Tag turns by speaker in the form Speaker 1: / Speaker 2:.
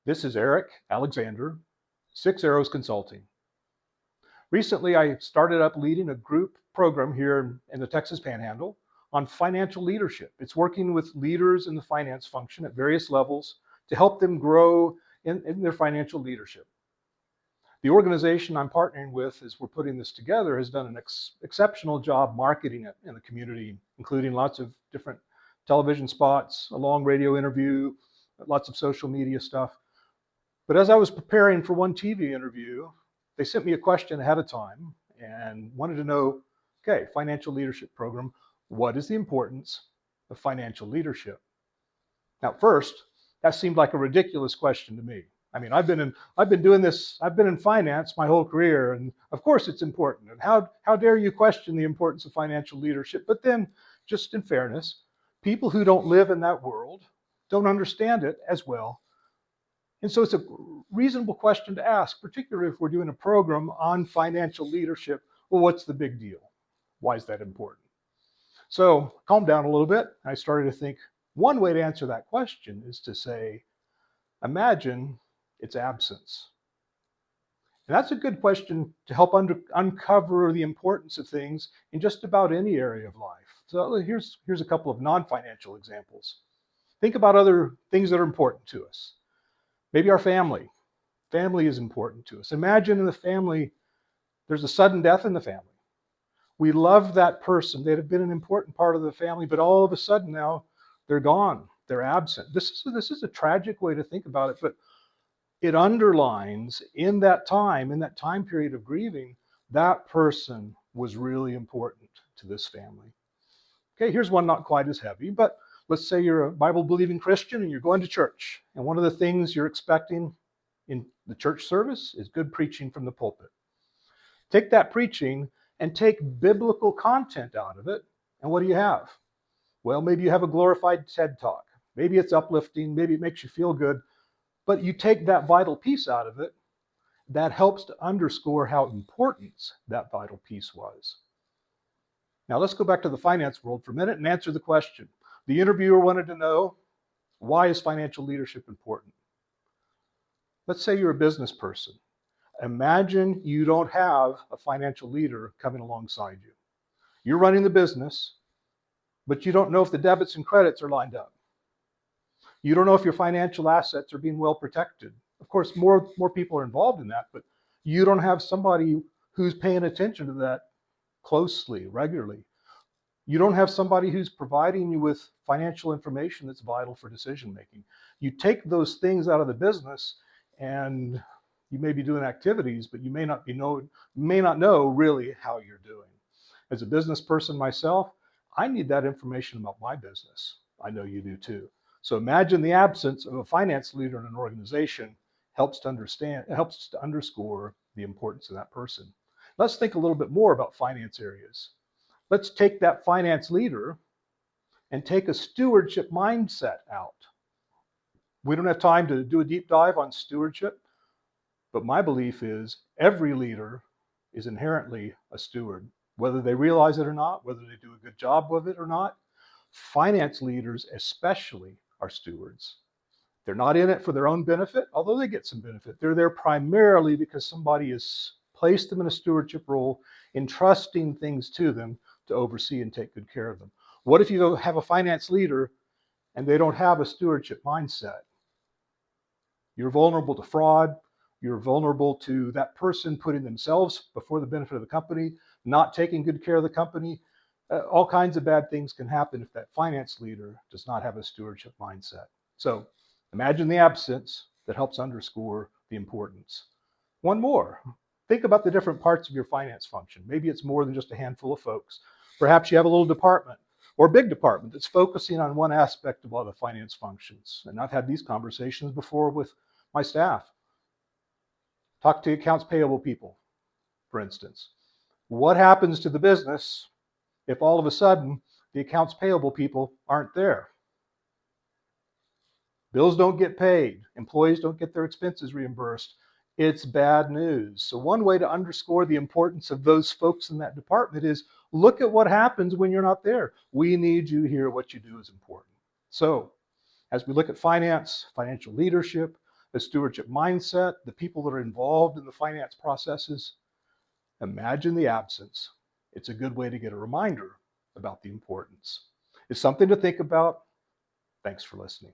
Speaker 1: This is Eric Alexander, Six Arrows Consulting. Recently, I started up leading a group program here in the Texas Panhandle on financial leadership. It's working with leaders in the finance function at various levels to help them grow in their financial leadership. The organization I'm partnering with as we're putting this together has done an exceptional job marketing it in the community, including lots of different television spots, a long radio interview, lots of social media stuff. But as I was preparing for one TV interview, they sent me a question ahead of time and wanted to know, okay, financial leadership program, what is the importance of financial leadership? Now, first, that seemed like a ridiculous question to me. I mean, I've been in finance my whole career, and of course it's important. And how dare you question the importance of financial leadership? But then, just in fairness, people who don't live in that world don't understand it as well. And so it's a reasonable question to ask, particularly if we're doing a program on financial leadership. Well, what's the big deal? Why is that important? So calm down a little bit. I started to think one way to answer that question is to say, imagine its absence. And that's a good question to help uncover the importance of things in just about any area of life. So here's a couple of non-financial examples. Think about other things that are important to us. Maybe our family. Family is important to us. Imagine in the family, there's a sudden death in the family. We love that person. They'd have been an important part of the family, but all of a sudden now they're gone. They're absent. This is a tragic way to think about it, but it underlines in that time period of grieving, that person was really important to this family. Okay, here's one not quite as heavy, but let's say you're a Bible-believing Christian and you're going to church. And one of the things you're expecting in the church service is good preaching from the pulpit. Take that preaching and take biblical content out of it. And what do you have? Well, maybe you have a glorified TED Talk. Maybe it's uplifting. Maybe it makes you feel good. But you take that vital piece out of it. That helps to underscore how important that vital piece was. Now let's go back to the finance world for a minute and answer the question. The interviewer wanted to know, why is financial leadership important? Let's say you're a business person. Imagine you don't have a financial leader coming alongside you. You're running the business, but you don't know if the debits and credits are lined up. You don't know if your financial assets are being well protected. Of course, more people are involved in that, but you don't have somebody who's paying attention to that closely, regularly. You don't have somebody who's providing you with financial information that's vital for decision making. You take those things out of the business and you may be doing activities, but you may not know really how you're doing. As a business person myself, I need that information about my business. I know you do too. So imagine the absence of a finance leader in an organization helps to underscore the importance of that person. Let's think a little bit more about finance areas. Let's take that finance leader and take a stewardship mindset out. We don't have time to do a deep dive on stewardship, but my belief is every leader is inherently a steward, whether they realize it or not, whether they do a good job with it or not. Finance leaders especially are stewards. They're not in it for their own benefit, although they get some benefit. They're there primarily because somebody has placed them in a stewardship role, entrusting things to them to oversee and take good care of them. What if you have a finance leader and they don't have a stewardship mindset? You're vulnerable to fraud. You're vulnerable to that person putting themselves before the benefit of the company, not taking good care of the company. All kinds of bad things can happen if that finance leader does not have a stewardship mindset. So imagine the absence that helps underscore the importance. One more. Think about the different parts of your finance function. Maybe it's more than just a handful of folks. Perhaps you have a little department or a big department that's focusing on one aspect of all the finance functions. And I've had these conversations before with my staff. Talk to accounts payable people, for instance. What happens to the business if all of a sudden the accounts payable people aren't there? Bills don't get paid. Employees don't get their expenses reimbursed. It's bad news. So one way to underscore the importance of those folks in that department is look at what happens when you're not there. We need you here. What you do is important. So as we look at finance, financial leadership, a stewardship mindset, the people that are involved in the finance processes. Imagine the absence. It's a good way to get a reminder about the importance. It's something to think about. Thanks for listening.